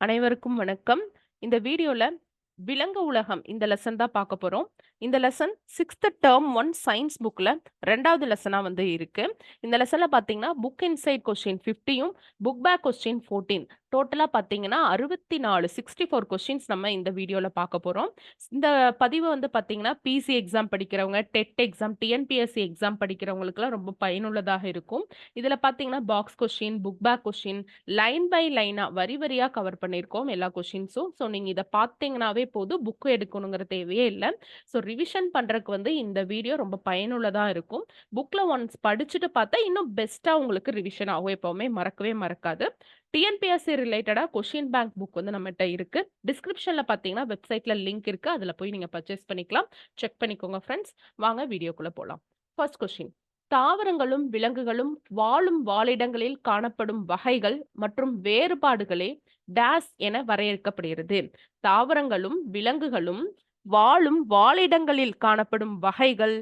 அனைவருக்கும் வணக்கம். இந்த வீடியோல விலங்கு உலகம் இந்த லெசன் தான் பார்க்க போறோம். இந்த லெசன் 6த் டெர்ம் 1 சயன்ஸ் புக்ல 2வது லெசனா இருக்கு. இந்த லெசன்ல பார்த்தீங்கன்னா, புக் இன்சைட் கொஸ்டின் 50யும், புக் பேக் கொஸ்டின் 14 டோட்டலா பார்த்தீங்கன்னா 64 கொஸ்டின்ஸ் நம்ம இந்த வீடியோல பார்க்க போறோம். இந்த பதிவு பார்த்தீங்கன்னா, பிசி எக்ஸாம் படிக்கிறவங்க, டெட் எக்ஸாம், டிஎன்பிஎஸ்சி எக்ஸாம் படிக்கிறவங்களுக்குலாம் ரொம்ப பயனுள்ளதாக இருக்கும். இதுல பார்த்தீங்கன்னா, box question, book back question line by லைனா வரி வரியா கவர் பண்ணியிருக்கோம் எல்லா கொஸ்டின்ஸும். ஸோ நீங்க இத பார்த்தீங்கன்னாவே போதும். புக் எடுக்கணுங்கிற தேவையே இல்ல. ஸோ ரிவிஷன் பண்றதுக்கு இந்த வீடியோ ரொம்ப பயனுள்ளதா இருக்கும். புக்ல ஒன்ஸ் படிச்சுட்டு பார்த்தா இன்னும் பெஸ்ட்டா உங்களுக்கு ரிவிஷன் ஆகும். எப்பவுமே மறக்கவே மறக்காது. டிஎன்பிஎஸ்சி ரிலேட்டடா கொஸ்டின் பேங்க் புக் நம்மட்ட இருக்கு. டிஸ்கிரிப்ஷன்ல பார்த்தீங்கன்னா, வெப்சைட்ல லிங்க் இருக்கு. அதுல போய் நீங்க பர்ச்சேஸ் பண்ணிக்கலாம். செக் பண்ணிக்கோங்க ஃபிரெண்ட்ஸ். வாங்க வீடியோக்குள்ள போலாம். First question. தாவரங்களும் விலங்குகளும் வாழும் வாழிடங்களில் காணப்படும் வகைகள் மற்றும் வேறுபாடுகளே டேஸ் என வரையறுக்கப்படுகிறது. தாவரங்களும் விலங்குகளும் வாழும் வாழிடங்களில் காணப்படும் வகைகள்,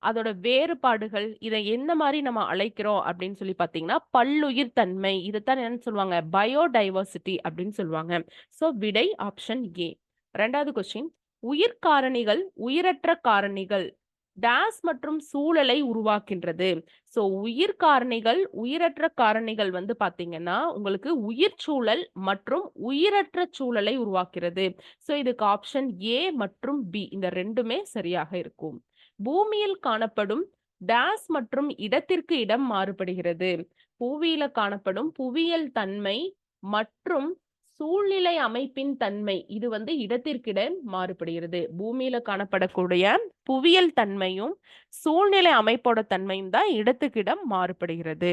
அதோட வேறுபாடுகள், இதை என்ன மாதிரி நம்ம அழைக்கிறோம் அப்படின்னு சொல்லி பார்த்தீங்கன்னா, பல்லுயிர் தன்மை. இதைத்தான் என்னன்னு சொல்லுவாங்க? பயோடைவர்சிட்டி அப்படின்னு சொல்லுவாங்க. ஸோ விடை ஆப்ஷன் ஏ. 2வது கொஸ்டின். உயிர் காரணிகள் உயிரற்ற காரணிகள் டேஸ் மற்றும் சூழலை உருவாக்கின்றது. ஸோ உயிர் காரணிகள் உயிரற்ற காரணிகள் பார்த்தீங்கன்னா, உங்களுக்கு உயிர் சூழல் மற்றும் உயிரற்ற சூழலை உருவாக்கிறது. ஸோ இதுக்கு ஆப்ஷன் ஏ மற்றும் பி இந்த ரெண்டுமே சரியாக இருக்கும். பூமியில் காணப்படும் டேஸ் மற்றும் இடத்திற்கு இடம் மாறுபடுகிறது. புவியில காணப்படும் புவியியல் தன்மை மற்றும் சூழ்நிலை அமைப்பின் தன்மை இது இடத்திற்கிடம் மாறுபடுகிறது. பூமியில காணப்படக்கூடிய புவியியல் தன்மையும் சூழ்நிலை அமைப்போட தன்மையும் தான் இடத்துக்கிடம் மாறுபடுகிறது.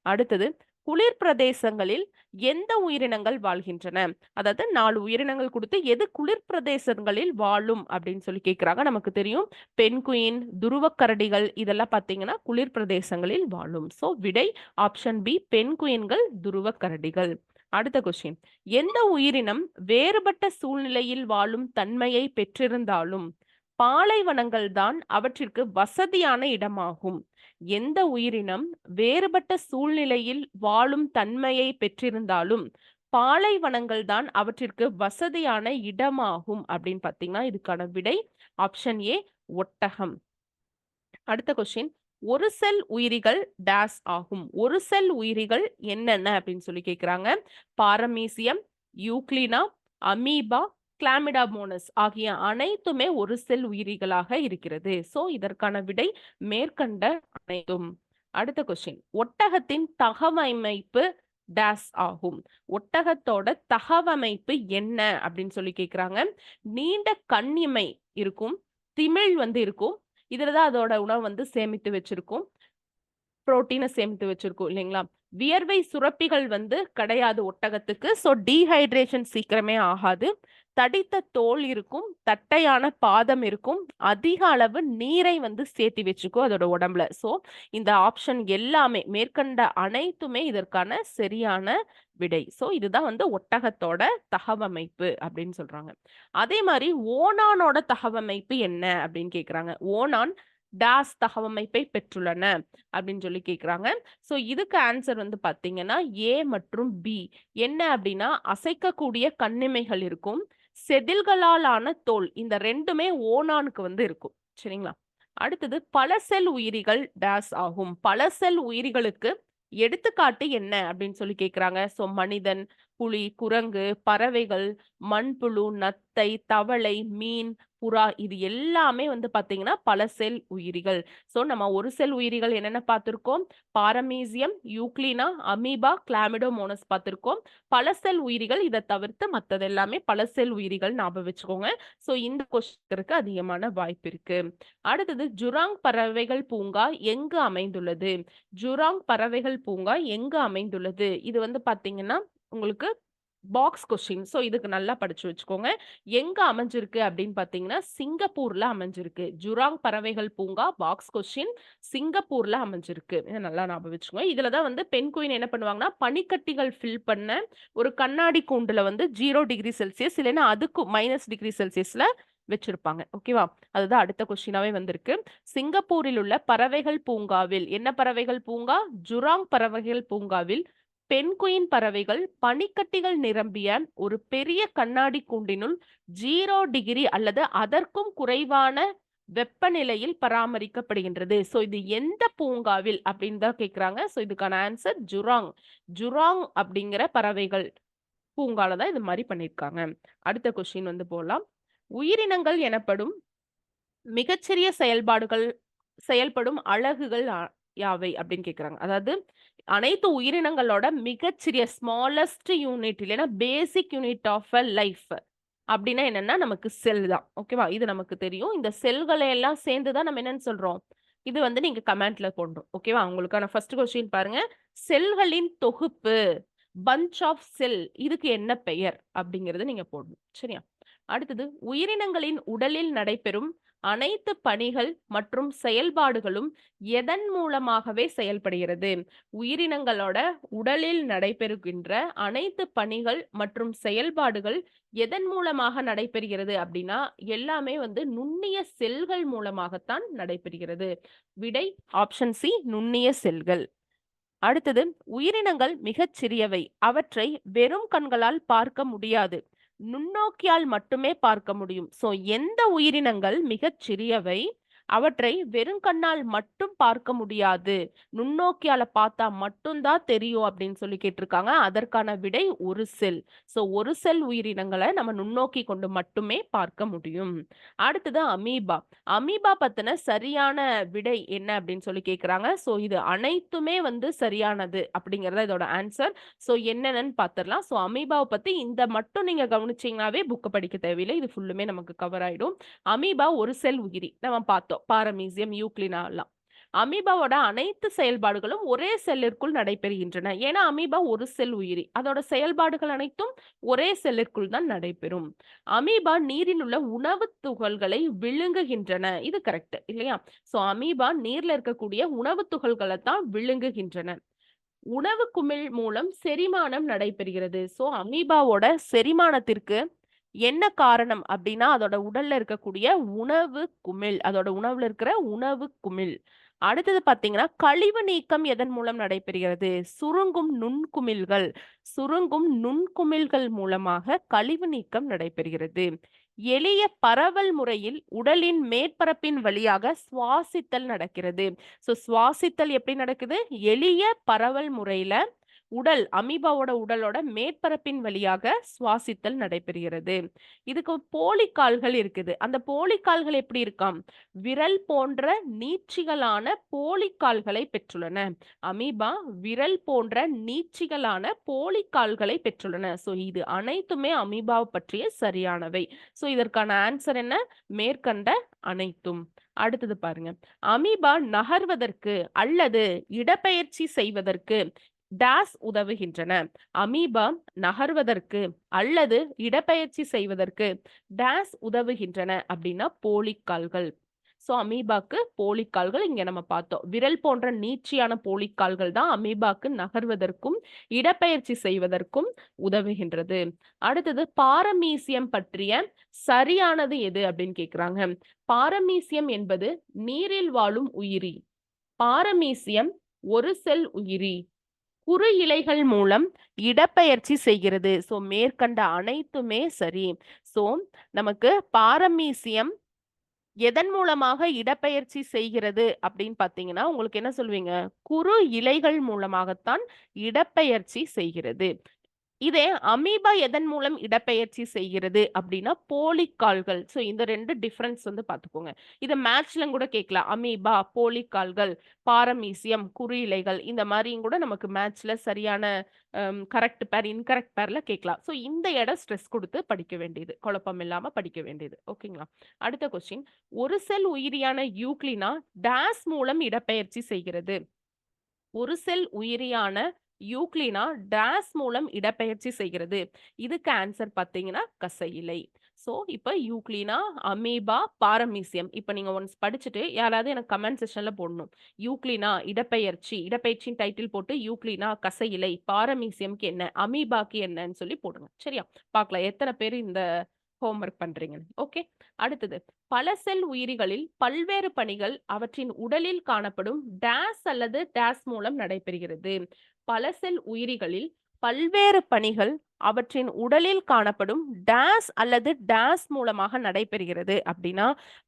அடுத்தது, குளிர் பிரதேசங்களில் எந்த உயிரினங்கள் வாழ்கின்றன? அதாவது 4 உயிரினங்கள் கொடுத்து எது குளிர் பிரதேசங்களில் வாழும் அப்படின்னு சொல்லி கேட்கிறாங்க. நமக்கு தெரியும் பென்குயின், துருவக்கரடிகள் இதெல்லாம் பார்த்தீங்கன்னா குளிர் பிரதேசங்களில் வாழும். ஸோ விடை ஆப்ஷன் பி பென்குயின்கள், துருவக்கரடிகள். அடுத்த கொஸ்டின். எந்த உயிரினம் வேறுபட்ட சூழ்நிலையில் வாழும் தன்மையை பெற்றிருந்தாலும் பாலைவனங்கள் தான் அவற்றிற்கு வசதியான இடமாகும்? எந்த உயிரினம் வேறுபட்ட சூழ்நிலையில் வாழும் தன்மையை பெற்றிருந்தாலும் பாலைவனங்கள் தான் அவற்றிற்கு வசதியான இடமாகும் அப்படின்னு பார்த்தீங்கன்னா, இதுக்கான விடை ஆப்ஷன் ஏ ஒட்டகம். அடுத்த கொஸ்டின். ஒரு செல் உயிரிகள் டேஸ் ஆகும். ஒரு செல் உயிரிகள் என்னென்ன அப்படின்னு சொல்லி கேட்கிறாங்க. பாரமீசியம், யூக்ளினா, அமீபா, கிளாமிடாமோனஸ் ஆகிய அனைத்துமே ஒரு செல் உயிரிகளாக இருக்கிறது. சோ இதற்கான விடை மேற்கண்ட அனைத்தும். அடுத்த கொஸ்டின். ஒட்டகத்தின் தகவமைப்பு டேஸ் ஆகும். ஒட்டகத்தோட தகவமைப்பு என்ன அப்படின்னு சொல்லி கேட்கிறாங்க. நீண்ட கண்ணிமை இருக்கும், திமில் இருக்கும். இதுலதான் அதோட உணவு சேமித்து வச்சிருக்கும். புரோட்டீனை சேமித்து வச்சிருக்கோம் இல்லைங்களா? வியர்வை சுரப்பிகள் கிடையாது ஒட்டகத்துக்கு. ஸோ டீஹைட்ரேஷன் சீக்கிரமே ஆகாது. தடித்த தோல் இருக்கும், தட்டையான பாதம் இருக்கும், அதிக அளவு நீரை சேர்த்து வச்சுக்கும் அதோட உடம்புல. ஸோ இந்த ஆப்ஷன் எல்லாமே மேற்கண்ட அனைத்துமே இதற்கான சரியான விடை. ஸோ இதுதான் ஒட்டகத்தோட தகவமைப்பு அப்படின்னு சொல்றாங்க. அதே மாதிரி ஓணானோட தகவமைப்பு என்ன அப்படின்னு கேக்குறாங்க. ஓணான் டாஸ் தகவமைப்பை பெற்றுள்ளன அப்படின்னு சொல்லி கேக்குறாங்க. சோ இதுக்கு ஆன்சர் பாத்தீங்கன்னா ஏ மற்றும் பி. என்ன அப்படின்னா, அசைக்கக்கூடிய கண்ணிமைகள் இருக்கும், செதில்களால் ஆன தோல். இந்த ரெண்டுமே ஓணானுக்கு இருக்கும். சரிங்களா? அடுத்தது, பல செல் உயிரிகள் டாஸ் ஆகும். பல செல் உயிரிகளுக்கு எடுத்துக்காட்டு என்ன அப்படின்னு சொல்லி கேக்குறாங்க. சோ மனிதன், புலி, குரங்கு, பறவைகள், மண்புழு, நத்தை, தவளை, மீன், புறா இது எல்லாமே பாத்தீங்கன்னா பல செல் உயிரிகள். சோ நம்ம ஒரு செல் உயிரிகள் என்னென்ன பார்த்திருக்கோம்? பாரமீசியம், யூக்ளினா, அமீபா, கிளாமிடோமோனஸ் பார்த்திருக்கோம். பல செல் உயிரிகள் இதை தவிர்த்து மத்தது எல்லாமே பல செல் உயிரிகள் ஞாபகம் வச்சுக்கோங்க. சோ இந்த கொஸ்டினுக்கு அதிகமான வாய்ப்பு இருக்கு. அடுத்தது, ஜுராங் பறவைகள் பூங்கா எங்கு அமைந்துள்ளது? ஜுராங் பறவைகள் பூங்கா எங்கு அமைந்துள்ளது? இது பாத்தீங்கன்னா உங்களுக்கு பாக்ஸ் கொஸ்டின். சோ இதுக்கு நல்லா படிச்சு வச்சுக்கோங்க. எங்க அமைஞ்சிருக்கு அப்படின்னு பாத்தீங்கன்னா, சிங்கப்பூர்ல அமைஞ்சிருக்கு. ஜுராங் பறவைகள் பூங்கா பாக்ஸ் கொஸ்டின் சிங்கப்பூர்ல அமைஞ்சிருக்கு. இதை நல்லா ஞாபகம் வச்சுக்கோங்க. இதுலதான் பென்குயின் என்ன பண்ணுவாங்கன்னா, பனிக்கட்டிகள் ஃபில் பண்ண ஒரு கண்ணாடி கூண்டுல 0°C இல்லைன்னா அதுக்கு -°C வச்சிருப்பாங்க. ஓகேவா? அதுதான் அடுத்த கொஸ்டினாவே வந்திருக்கு. சிங்கப்பூரில் உள்ள பறவைகள் பூங்காவில் என்ன பறவைகள் பூங்கா? ஜுராங் பறவைகள் பூங்காவில் பென்குயின் பறவைகள் பனிக்கட்டிகள் நிரம்பிய ஒரு பெரிய கண்ணாடி கூண்டினுள் 0 டிகிரி அல்லது அதற்கும் குறைவான வெப்பநிலையில் பராமரிக்கப்படுகின்றது. சோ இது எந்த பூங்காவில் அப்படின்னு தான் கேக்குறாங்க. சோ இதுக்கான ஆன்சர் ஜுராங். ஜுராங் அப்படிங்கிற பறவைகள் பூங்கால தான் இது மாதிரி பண்ணிருக்காங்க. அடுத்த கொஸ்டின் வந்து போலாம். உயிரினங்கள் எனப்படும் மிகச்சிறிய செயல்படும் அலகுகள் யாவை அப்படின்னு கேக்குறாங்க. அதாவது அனைத்து உயிரினங்களோட மிகச்சிறிய ஸ்மாலஸ்ட் யூனிட் இல்லைன்னா basic unit of a life அப்படின்னா என்னன்னா நமக்கு செல் தான். ஓகேவா? இது நமக்கு தெரியும். இந்த செல்களை எல்லாம் சேர்ந்து தான் நம்ம என்னன்னு சொல்றோம். இது வந்து நீங்க கமெண்ட்ல போடணும். ஓகேவா? உங்களுக்கான ஃபர்ஸ்ட் கொஸ்டின் பாருங்க. செல்களின் தொகுப்பு பஞ்ச் ஆஃப் செல் இதுக்கு என்ன பெயர் அப்படிங்கறது நீங்க போடணும். சரியா? அடுத்தது உயிரினங்களின் உடலில் நடைபெறும் அனைத்து பணிகள் மற்றும் செயல்பாடுகளும் எதன் மூலமாகவே செயல்படுகிறது? உயிரினங்களோட உடலில் நடைபெறுகின்ற அனைத்து பணிகள் மற்றும் செயல்பாடுகள் எதன் மூலமாக நடைபெறுகிறது அப்படின்னா எல்லாமே வந்து நுண்ணிய செல்கள் மூலமாகத்தான் நடைபெறுகிறது. விடை ஆப்ஷன் சி, நுண்ணிய செல்கள். அடுத்தது உயிரினங்கள் மிகச் சிறியவை. அவற்றை வெறும் கண்களால் பார்க்க முடியாது. நுண்ணோக்கியால் மட்டுமே பார்க்க முடியும். சோ எந்த உயிரினங்கள் மிகச் சிறியவை, அவற்றை வெறும் கண்ணால் மட்டும் பார்க்க முடியாது. நுண்ணோக்கியால பார்த்தா மட்டும்தான் தெரியும் அப்படின்னு சொல்லி கேட்டிருக்காங்க. அதற்கான விடை ஒரு செல். சோ ஒரு செல் உயிரினங்களை நம்ம நுண்ணோக்கி கொண்டு மட்டுமே பார்க்க முடியும். அடுத்தது அமீபா. அமீபா பத்தின சரியான விடை என்ன அப்படின்னு சொல்லி கேக்குறாங்க. சோ இது அனைத்துமே வந்து சரியானது அப்படிங்கறத இதோட ஆன்சர். சோ என்னென்னு பாத்திரலாம். சோ அமீபாவை பத்தி இந்த மட்டும் நீங்க கவனிச்சீங்கன்னாவே புக் படிக்க தேவையில்லை. இது ஃபுல்லுமே நமக்கு கவர் ஆயிடும். அமீபா ஒரு செல் உயிரி நம்ம பார்த்தோம். பாரமீசியம், யூக்ளினா எல்லாம். அமீபாவோட அனைத்து செயல்பாடுகளும் ஒரே செல்லிற்குள் நடைபெறுகின்றன. ஏன்னா அமீபா ஒரு செல் உயிரி. அதோட செயல்பாடுகள் அனைத்தும் ஒரே செல்லிற்குள் தான் நடைபெறும். அமீபா நீரில் உள்ள உணவு துகள்களை விழுங்குகின்றன. இது கரெக்ட் இல்லையா? சோ அமீபா நீர்ல இருக்கக்கூடிய உணவு துகள்களை தான் விழுங்குகின்றன. உணவு குமிழ் மூலம் செரிமானம் நடைபெறுகிறது. சோ அமீபாவோட செரிமானத்திற்கு என்ன காரணம் அப்படின்னா அதோட உடல்ல இருக்கக்கூடிய உணவு குமிழ், அதோட உணவுல இருக்கிற உணவு குமிழ். அடுத்தது பாத்தீங்கன்னா கழிவு நீக்கம் எதன் மூலம் நடைபெறுகிறது? சுருங்கும் நுண்குமிழ்கள் மூலமாக கழிவு நீக்கம் நடைபெறுகிறது. எளிய பரவல் முறையில் உடலின் மேற்பரப்பின் வழியாக சுவாசித்தல் நடக்கிறது. சோ சுவாசித்தல் எப்படி நடக்குது? எளிய பரவல் முறையில அமீபாவோட உடலோட மேற்பரப்பின் வழியாக சுவாசித்தல் நடைபெறுகிறது. இதுக்கு போலிக்கால்கள் இருக்குது. அந்த போலிக்கால்கள் எப்படி இருக்காம்? விரல் போன்ற நீட்சிகளான போலிக்கால்களை பெற்றுள்ளன. அமீபா விரல் போன்ற நீட்சிகளான போலிக்கால்களை பெற்றுள்ளன. சோ இது அனைத்துமே அமீபாவை பற்றிய சரியானவை. சோ இதற்கான ஆன்சர் என்ன? மேற்கண்ட அனைத்தும். அடுத்தது பாருங்க. அமீபா நகர்வதற்கு அல்லது இடப்பெயர்ச்சி செய்வதற்கு டேஸ் உதவுகின்றன. அமீபா நகர்வதற்கு அல்லது இடப்பெயர்ச்சி செய்வதற்கு டேஸ் உதவுகின்றன அப்படின்னா போலிக்கால்கள். சோ அமீபாக்கு போலிக்கால்கள் இங்க நம்ம பார்த்தோம். விரல் போன்ற நீட்சியான போலிக்கால்கள் தான் அமீபாக்கு நகர்வதற்கும் இடப்பெயர்ச்சி செய்வதற்கும் உதவுகின்றது. அடுத்தது பாரமீசியம் பற்றிய சரியானது எது அப்படின்னு கேக்குறாங்க. பாரமீசியம் என்பது நீரில் வாழும் உயிரி. பாரமீசியம் ஒரு செல் உயிரி. குறு இலைகள் மூலம் இடப்பெயர்ச்சி செய்கிறது. சோ மேற்கண்ட அனைத்துமே சரி. சோ நமக்கு பாரமீசியம் எதன் மூலமாக இடப்பெயர்ச்சி செய்கிறது அப்படின்னு பாத்தீங்கன்னா உங்களுக்கு என்ன சொல்வீங்க? குறு இலைகள் மூலமாகத்தான் இடப்பெயர்ச்சி செய்கிறது. இதே அமீபா எதன் மூலம் இடப்பெயர்ச்சி செய்கிறது அப்படின்னா போலிக்கால்கள். சோ இந்த ரெண்டு டிஃபரன்ஸ் வந்து பாத்துக்கோங்க. இத மேட்ச்ல கூட கேட்கலாம். அமீபா, போலிக்கால்கள், பாரமீசியம், குறி இலைகள் இந்த மாதிரியும் கூட நமக்கு மேட்ச்ல சரியான கரெக்ட் பேர், இன்கரெக்ட் பேர்ல கேட்கலாம். சோ இந்த இடம் ஸ்ட்ரெஸ் கொடுத்து படிக்க வேண்டியது, குழப்பம் இல்லாம படிக்க வேண்டியது. ஓகேங்களா? அடுத்த கொஸ்டின். ஒரு செல் உயிரியான யூக்ளினா டேஸ் மூலம் இடப்பெயர்ச்சி செய்கிறது. ஒரு செல் உயிரியான யூக்ளினா டேஸ் மூலம் இடப்பெயர்ச்சி செய்கிறது. இதுக்கு ஆன்சர் பாத்தீங்கன்னா கசையிலை. சோ இப்ப யூக்ளினா, அமீபா, பாரமீசியம் இப்ப நீங்க ஒன்ஸ் படிச்சுட்டு யாராவது எனக்கு கமெண்ட் செக்ஷன்ல போடணும். யூக்ளினா இடப்பெயர்ச்சியின் டைட்டில் போட்டு யூக்ளினா கசையிலை, பாரமீசியம்க்கு என்ன, அமீபாக்கு என்னன்னு சொல்லி போடுங்க. சரியா? பார்க்கலாம் எத்தனை பேர் இந்த ஹோம்ஒர்க் பண்றீங்க. ஓகே. அடுத்தது பல செல் உயிரிகளில் பல்வேறு பணிகள் அவற்றின் உடலில் காணப்படும் டேஸ் அல்லது டேஸ் மூலம் நடைபெறுகிறது. பல செல் உயிரிகளில் பல்வேறு பணிகள் அவற்றின் உடலில் காணப்படும் டேஸ் அல்லது டேஸ் மூலமாக நடைபெறுகிறது அப்படின்னா,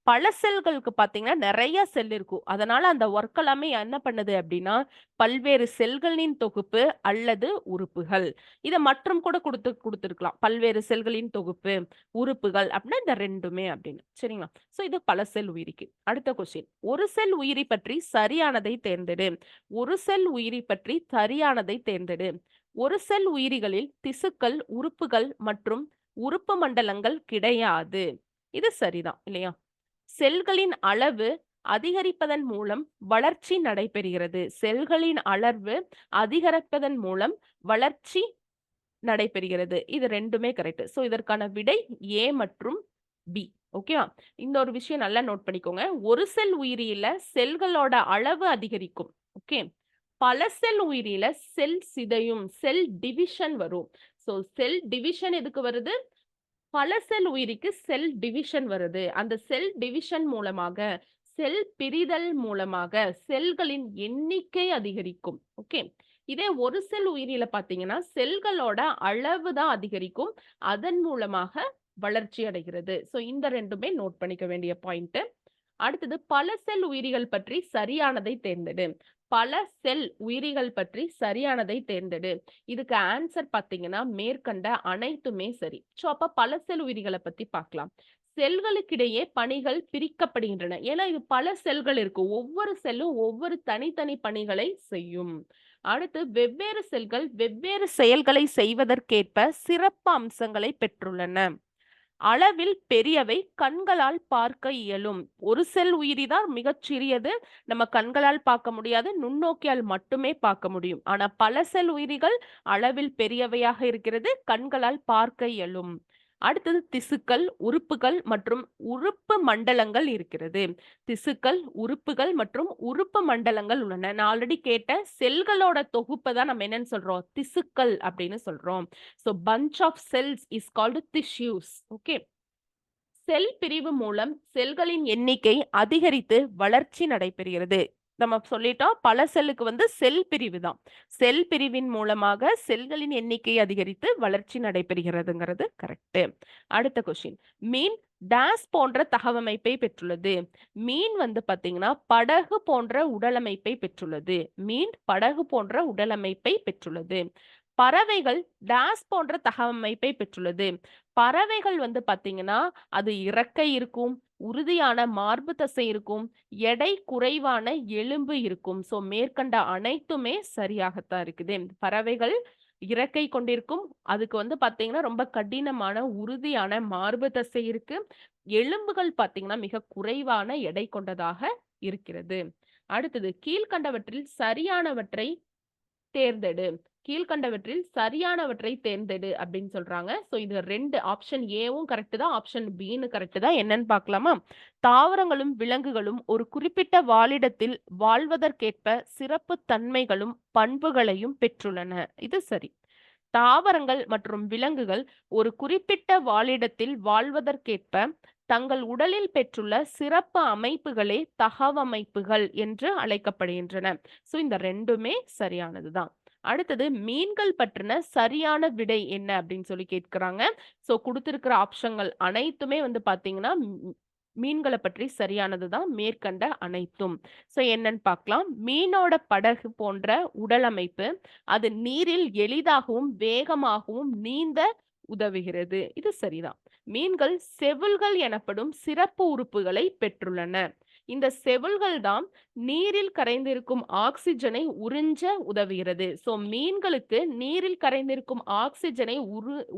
பல செல்களுக்கு பார்த்தீங்கன்னா நிறைய செல் இருக்கும். அதனால அந்த ஒர்க் எல்லாமே என்ன பண்ணுது அப்படின்னா, பல்வேறு செல்களின் தொகுப்பு அல்லது உறுப்புகள். இத மற்றும் கூட கொடுத்திருக்கலாம். பல்வேறு செல்களின் தொகுப்பு, உறுப்புகள் அப்படின்னா இந்த 2மே அப்படின்னு. சரிங்களா? சோ இது பல செல் உயிரிக்கு. அடுத்த கொஸ்டின். ஒரு செல் உயிரி பற்றி சரியானதை தேர்ந்தெடு. ஒரு செல் உயிரி பற்றி சரியானதை தேர்ந்தெடு. ஒரு செல் உயிரிகளில் திசுக்கள், உறுப்புகள் மற்றும் உறுப்பு மண்டலங்கள் கிடையாது. இது சரிதான் இல்லையா? செல்களின் அளவு அதிகரிப்பதன் மூலம் வளர்ச்சி நடைபெறுகிறது. செல்களின் அளவு அதிகரிப்பதன் மூலம் வளர்ச்சி நடைபெறுகிறது. இது 2மே கரெக்ட். சோ இதற்கான விடை ஏ மற்றும் பி. ஓகேவா? இந்த ஒரு விஷயம் நல்லா நோட் பண்ணிக்கோங்க. ஒரு செல் உயிரியில செல்களோட அளவு அதிகரிக்கும். ஓகே. பல செல் உயிரியில செல் சிதையும், செல் டிவிஷன் வரும். சோ செல் டிவிஷன் எதுக்கு வருது? பல செல் உயிரிக்கு செல் டிவிஷன் வருது. அந்த செல் டிவிஷன் மூலமாக, செல் பிரிதல் மூலமாக செல்களின் எண்ணிக்கை அதிகரிக்கும். ஓகே. இதே ஒரு செல் உயிரில பார்த்தீங்கன்னா, செல்களோட அளவு தான் அதிகரிக்கும். அதன் மூலமாக வளர்ச்சி அடைகிறது. சோ இந்த 2மே நோட் பண்ணிக்க வேண்டிய பாயிண்ட். அடுத்தது பல செல் உயிரிகள் பற்றி சரியானதை தேர்ந்தெடு. பல செல் உயிரிகள் பற்றி சரியானதை தேர்ந்தெடு. இதுக்கு ஆன்சர் பார்த்தீங்கன்னா, மேற்கண்ட அனைத்துமே சரி. சோ அப்ப பல செல் உயிரிகளை பத்தி பார்க்கலாம். செல்களுக்கிடையே பணிகள் பிரிக்கப்படுகின்றன. ஏன்னா இது பல செல்கள் இருக்கு. ஒவ்வொரு செல்லும் ஒவ்வொரு தனித்தனி பணிகளை செய்யும். அடுத்து வெவ்வேறு செல்கள் வெவ்வேறு செயல்களை செய்வதற்கேற்ப சிறப்பு அம்சங்களை பெற்றுள்ளன. அளவில் பெரியவை கண்களால் பார்க்க இயலும். ஒரு செல் உயிரிதான் மிகச் சிறியது. நம்ம கண்களால் பார்க்க முடியாது. நுண்ணோக்கியால் மட்டுமே பார்க்க முடியும். ஆனா பல செல் உயிரிகள் அளவில் பெரியவையாக இருக்கிறது. கண்களால் பார்க்க இயலும். அடுத்தது திசுக்கள், உறுப்புகள் மற்றும் உறுப்பு மண்டலங்கள் இருக்கிறது. திசுக்கள், உறுப்புகள் மற்றும் உறுப்பு மண்டலங்கள் உள்ளன. நான் ஆல்ரெடி கேட்ட செல்களோட தொகுப்பை தான் நம்ம என்னன்னு சொல்றோம்? திசுக்கள் அப்படின்னு சொல்றோம். So bunch of cells is called tissues. Okay. செல் பிரிவு மூலம் செல்களின் எண்ணிக்கை அதிகரித்து வளர்ச்சி நடைபெறுகிறது. நம்ம சொல்லிட்டோம் பல செல்லுக்கு செல் பிரிவு தான். செல் பிரிவின் மூலமாக செல்களின் எண்ணிக்கை அதிகரித்து வளர்ச்சி நடைபெறுகிறதுங்கிறது கரெக்ட். அடுத்த கொஸ்டின். மீன் டேஸ் போன்ற தகவமைப்பை பெற்றுள்ளது. மீன் பாத்தீங்கன்னா படகு போன்ற உடலமைப்பை பெற்றுள்ளது. மீன் படகு போன்ற உடலமைப்பை பெற்றுள்ளது. பறவைகள் டேஸ் போன்ற தகவமைப்பை பெற்றுள்ளது. பறவைகள் பாத்தீங்கன்னா அது இறக்கை இருக்கும், உறுதியான மார்பு தசை இருக்கும், எடை குறைவான எலும்பு இருக்கும். சோ மேற்கண்ட அனைத்துமே சரியாகத்தான் இருக்குது. பறவைகள் இறக்கை கொண்டிருக்கும். அதுக்கு பாத்தீங்கன்னா ரொம்ப கடினமான உறுதியான மார்பு தசை இருக்கு. எலும்புகள் பாத்தீங்கன்னா மிக குறைவான எடை கொண்டதாக இருக்கிறது. அடுத்தது கீழ்கண்டவற்றில் சரியானவற்றை தேர்ந்தெடு. கீழ்கண்டவற்றில் சரியானவற்றை தேர்ந்தெடு அப்படின்னு சொல்றாங்க. சோ இது 2 ஆப்ஷன் ஏவும் கரெக்ட் தான், ஆப்ஷன் பின்னு கரெக்ட் தான். என்னன்னு பார்க்கலாமா? தாவரங்களும் விலங்குகளும் ஒரு குறிப்பிட்ட வாழிடத்தில் வாழ்வதற்கேற்ப சிறப்பு தன்மைகளும் பண்புகளையும் பெற்றுள்ளன. இது சரி. தாவரங்கள் மற்றும் விலங்குகள் ஒரு குறிப்பிட்ட வாழிடத்தில் வாழ்வதற்கேற்ப தங்கள் உடலில் பெற்றுள்ள சிறப்பு அமைப்புகளே தகவமைப்புகள் என்று அழைக்கப்படுகின்றன. சோ இந்த 2மே சரியானதுதான். அடுத்தது மீன்கள் பற்றின சரியான விடை என்ன அப்படின்னு சொல்லி கேட்கிறாங்க. சோ கொடுத்திருக்கிற ஆப்ஷன்கள் அனைத்துமே பாத்தீங்கன்னா மீன்களை பற்றி சரியானதுதான், மேற்கண்ட அனைத்தும். சோ என்னன்னு பார்க்கலாம். மீனோட படகு போன்ற உடலமைப்பு அது நீரில் எளிதாகவும் வேகமாகவும் நீந்த உதவுகிறது. இது சரிதான். மீன்கள் செவுள்கள் எனப்படும் சிறப்பு உறுப்புகளை பெற்றுள்ளன. இந்த செவுள்கள் தான் நீரில் கரைந்திருக்கும் ஆக்சிஜனை உறிஞ்ச உதவுகிறது. சோ மீன்களுக்கு நீரில் கரைந்திருக்கும் ஆக்சிஜனை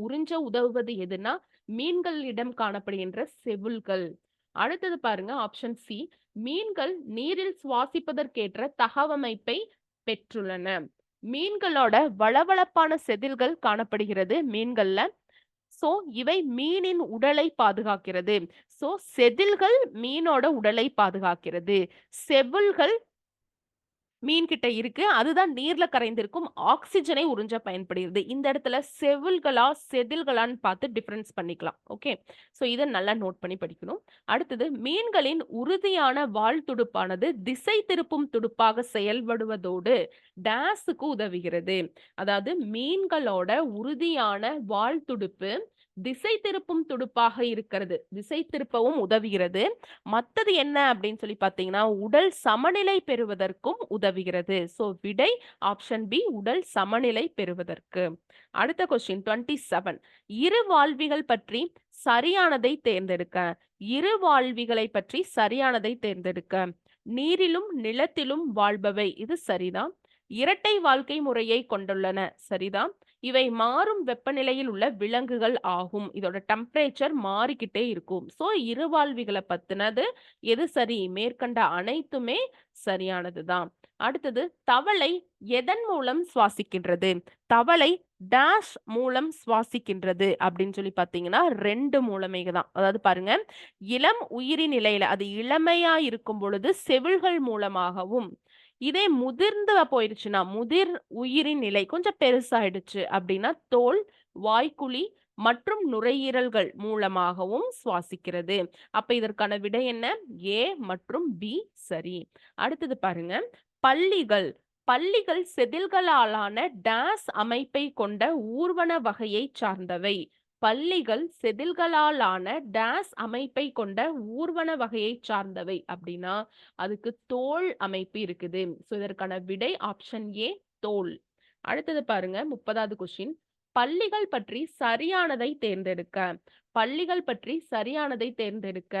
உறிஞ்ச உதவுவது எதுனா மீன்களிடம் காணப்படுகின்ற செவுள்கள். அடுத்தது பாருங்க ஆப்ஷன் சி. மீன்கள் நீரில் சுவாசிப்பதற்கேற்ற தகவமைப்பை பெற்றுள்ளன. மீன்களோட வளவளப்பான செதில்கள் காணப்படுகிறது மீன்கள்ல. சோ இவை மீனின் உடலை பாதுகாக்கிறது. சோ செதில்கள் மீனோட உடலை பாதுகாக்கிறது. செவுள்கள் மீன் கிட்ட இருக்கு. அதுதான் நீர்ல கரைந்திருக்கும் ஆக்ஸிஜனை உறிஞ்ச பயன்படுகிறது. இந்த இடத்துல செவுள்களா, செதில்களான்னு பார்த்து டிஃபரன்ஸ் பண்ணிக்கலாம். ஓகே. ஸோ இத நல்லா நோட் பண்ணி படிக்கணும். அடுத்தது மீன்களின் உறுதியான வால் துடுப்பானது திசை திருப்பும் துடுப்பாக செயல்படுவதோடு டேஸுக்கு உதவுகிறது. அதாவது மீன்களோட உறுதியான வால் துடுப்பு திசை திருப்பும் துடுப்பாக இருக்கிறது. திசை திருப்பவும் உதவுகிறது. மத்தது என்ன அப்படின்னு சொல்லி பார்த்தீங்கன்னா, உடல் சமநிலை பெறுவதற்கும் உதவுகிறது. ஸோ விடை ஆப்ஷன் பி உடல் சமநிலை பெறுவதற்கு. அடுத்த கொஸ்டின் 27. இருவாழ்விகள் பற்றி சரியானதை தேர்ந்தெடுக்க. இருவாழ்விகளை பற்றி சரியானதை தேர்ந்தெடுக்க. நீரிலும் நிலத்திலும் வாழ்பவை இது சரிதான். இரட்டை வாழ்க்கை முறையை கொண்டுள்ளன சரிதான். இவை மாறும் வெப்பநிலையில் உள்ள விலங்குகள் ஆகும். இதோட டெம்பரேச்சர் மாறிக்கிட்டே இருக்கும். ஸோ இருவாழ்விகளை பத்தினது எது சரி? மேற்கண்ட அனைத்துமே சரியானதுதான். அடுத்தது தவளை எதன் மூலம் சுவாசிக்கின்றது? தவளை டேஷ் மூலம் சுவாசிக்கின்றது அப்படின்னு சொல்லி பார்த்தீங்கன்னா 2 மூலமே தான். அதாவது பாருங்க, இளம் உயிரி நிலையில அது இளமையா இருக்கும் பொழுது செவில்கள் மூலமாகவும், இதே முதிர்ந்து போயிருச்சுன்னா முதிர் உயிரின் நிலை கொஞ்சம் பெருசாயிடுச்சு அப்படின்னா தோல், வாய்க்குழி மற்றும் நுரையீரல்கள் மூலமாகவும் சுவாசிக்கிறது. அப்ப இதற்கான விடை என்ன? ஏ மற்றும் பி சரி. அடுத்தது பாருங்க, பல்லிகள் பல்லிகள் செதில்களாலான டேஸ் அமைப்பை கொண்ட ஊர்வன வகையை சார்ந்தவை. பல்லிகள் செதில்களாலான டேஸ் அமைப்பை கொண்ட ஊர்வன வகையை சார்ந்தவை அப்படின்னா அதுக்கு தோல் அமைப்பு இருக்குது. ஸோ இதற்கான விடை ஆப்ஷன் ஏ தோல். அடுத்தது பாருங்க 30வது கொஸ்டின். பல்லிகள் பற்றி சரியானதை தேர்ந்தெடுக்க. பல்லிகள் பற்றி சரியானதை தேர்ந்தெடுக்க.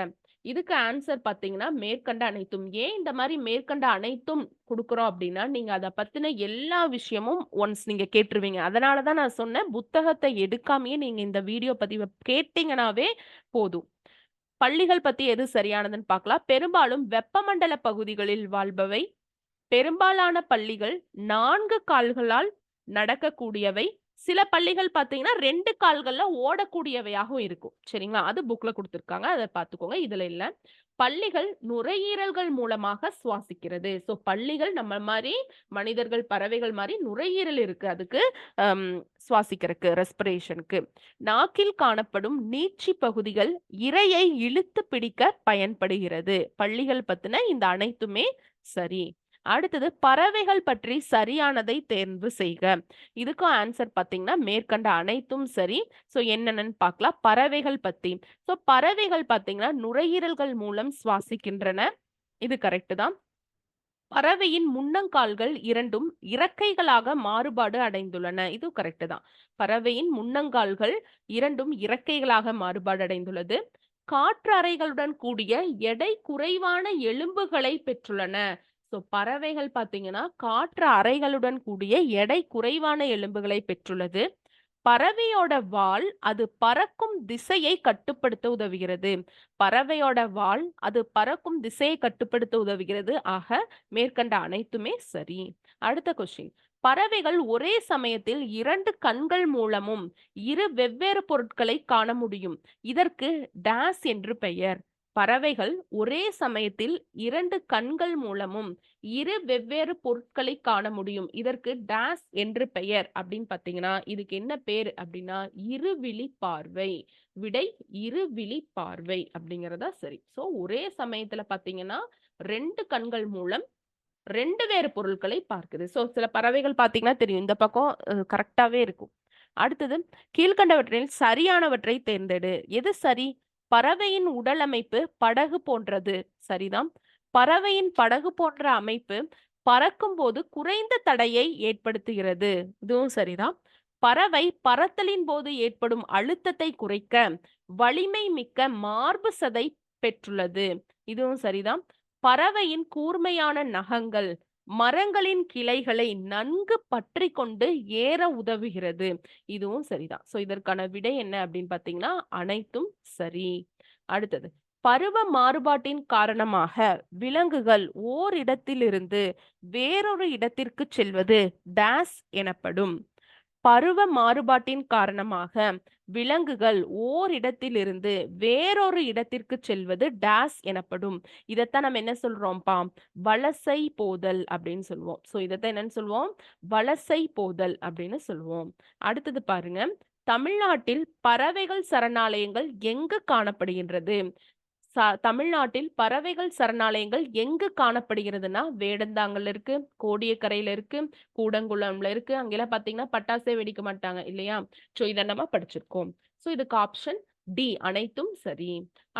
இதுக்கு ஆன்சர் பார்த்தீங்கன்னா மேற்கண்ட அனைத்தும். ஏன் இந்த மாதிரி மேற்கண்ட அனைத்தும் கொடுக்குறோம் அப்படின்னா நீங்க அதை பத்தின எல்லா விஷயமும் ஒன்ஸ் நீங்க கேட்டுருவீங்க. அதனால தான் நான் சொன்னேன் புத்தகத்தை எடுக்காமயே நீங்க இந்த வீடியோ பதிவை கேட்டீங்கன்னாவே போதும். பல்லிகள் பத்தி எது சரியானதுன்னு பார்க்கலாம். பெரும்பாலும் வெப்பமண்டல பகுதிகளில் வாழ்பவை. பெரும்பாலான பல்லிகள் 4 கால்களால் நடக்கக்கூடியவை. சில பல்லிகள் பார்த்தீங்கன்னா 2 கால்கள்ல ஓடக்கூடியவையாகவும் இருக்கும். சரிங்களா? அது புக்ல கொடுத்துருக்காங்க. அதை பார்த்துக்கோங்க. இதுல இல்ல. பல்லிகள் நுரையீரல்கள் மூலமாக சுவாசிக்கிறது. ஸோ பல்லிகள் நம்ம மாதிரி மனிதர்கள், பறவைகள் மாதிரி நுரையீரல் இருக்கு அதுக்கு சுவாசிக்கிறதுக்கு, ரெஸ்பிரேஷனுக்கு. நாக்கில் காணப்படும் நீட்சி பகுதிகள் இரையை இழுத்து பிடிக்க பயன்படுகிறது. பல்லிகள் பத்தின இந்த அனைத்துமே சரி. அடுத்தது பறவைகள் பற்றி சரியானதை தேர்வு செய்க. இதுக்கும் ஆன்சர் பார்த்தீங்கன்னா மேற்கண்ட அனைத்தும் சரி. ஸோ என்னென்னு பார்க்கலாம். பறவைகள் பத்தி. ஸோ பறவைகள் பார்த்தீங்கன்னா நுரையீரல்கள் மூலம் சுவாசிக்கின்றன. இது கரெக்ட் தான். பறவையின் முன்னங்கால்கள் இரண்டும் இறக்கைகளாக மாறுபாடு அடைந்துள்ளன. இது கரெக்ட் தான். பறவையின் முன்னங்கால்கள் இரண்டும் இறக்கைகளாக மாறுபாடு அடைந்துள்ளது. காற்றறைகளுடன் கூடிய எடை குறைவான எலும்புகளை பெற்றுள்ளன. ஸோ பறவைகள் பார்த்தீங்கன்னா காற்று அறைகளுடன் கூடிய எடை குறைவான எலும்புகளை பெற்றுள்ளது. பறவையோட வால் அது பறக்கும் திசையை கட்டுப்படுத்த உதவுகிறது. பறவையோட வால் அது பறக்கும் திசையை கட்டுப்படுத்த உதவுகிறது. ஆக மேற்கண்ட அனைத்துமே சரி. அடுத்த கொஸ்டின். பறவைகள் ஒரே சமயத்தில் 2 கண்கள் மூலமும் 2 வெவ்வேறு பொருட்களை காண முடியும். இதற்கு டேஸ் என்று பெயர். பறவைகள் ஒரே சமயத்தில் 2 கண்கள் மூலமும் 2 வெவ்வேறு பொருட்களை காண முடியும். இதற்கு டேஸ் என்று பெயர் அப்படின்னு பார்த்தீங்கன்னா இதுக்கு என்ன பேர் அப்படின்னா இருவிழி பார்வை. விடை இருவிழி பார்வை அப்படிங்கிறதா சரி. ஸோ ஒரே சமயத்துல பார்த்தீங்கன்னா 2 கண்கள் மூலம் 2 வேறு பொருட்களை பார்க்குது. ஸோ சில பறவைகள் பார்த்தீங்கன்னா தெரியும் இந்த பக்கம் கரெக்டாவே இருக்கும். அடுத்தது கீழ்கண்டவற்றில் சரியானவற்றை தேர்ந்தெடு. எது சரி? பறவையின் உடல் அமைப்பு படகு போன்றது சரிதான். பறவையின் படகு போன்ற அமைப்பு பறக்கும் போது குறைந்த தடையை ஏற்படுத்துகிறது. இதுவும் சரிதான். பறவை பறத்தலின் போது ஏற்படும் அழுத்தத்தை குறைக்க வலிமை மிக்க மார்பு சதை பெற்றுள்ளது. இதுவும் சரிதான். பறவையின் கூர்மையான நகங்கள் மரங்களின் கிளைகளை நன்கு பற்றி கொண்டு ஏற உதவுகிறது. இதுவும் சரிதான். ஸோ இதற்கான விடை என்ன அப்படின்னு பார்த்தீங்கன்னா அனைத்தும் சரி. அடுத்தது பருவ மாறுபாட்டின் காரணமாக விலங்குகள் ஓரிடத்திலிருந்து வேறொரு இடத்திற்கு செல்வது டேஸ் எனப்படும். பருவ மாறுபாட்டின் காரணமாக விலங்குகள் ஓரிடத்திலிருந்து வேறொரு இடத்திற்கு செல்வது டேஸ் எனப்படும். இதைத்தான் நம்ம என்ன சொல்றோம்ப்பா? வலசை போதல் அப்படின்னு சொல்லுவோம். ஸோ இதைத்தான் என்னன்னு சொல்லுவோம்? வலசை போதல் அப்படின்னு சொல்லுவோம். அடுத்தது பாருங்க, தமிழ்நாட்டில் பறவைகள் சரணாலயங்கள் எங்கு காணப்படுகின்றது? தமிழ்நாட்டில் பறவைகள் சரணாலயங்கள் எங்கு காணப்படுகிறதுனா வேடந்தாங்கல்ல இருக்கு, கோடியக்கரையில இருக்கு, கூடங்குளம்ல இருக்கு. அங்கெல்லாம் பாத்தீங்கன்னா பட்டாசே வெடிக்க மாட்டாங்க இல்லையா? சோ இதை நம்ம படிச்சிருக்கோம். சோ இதுக்கு ஆப்ஷன் டி அனைத்தும் சரி.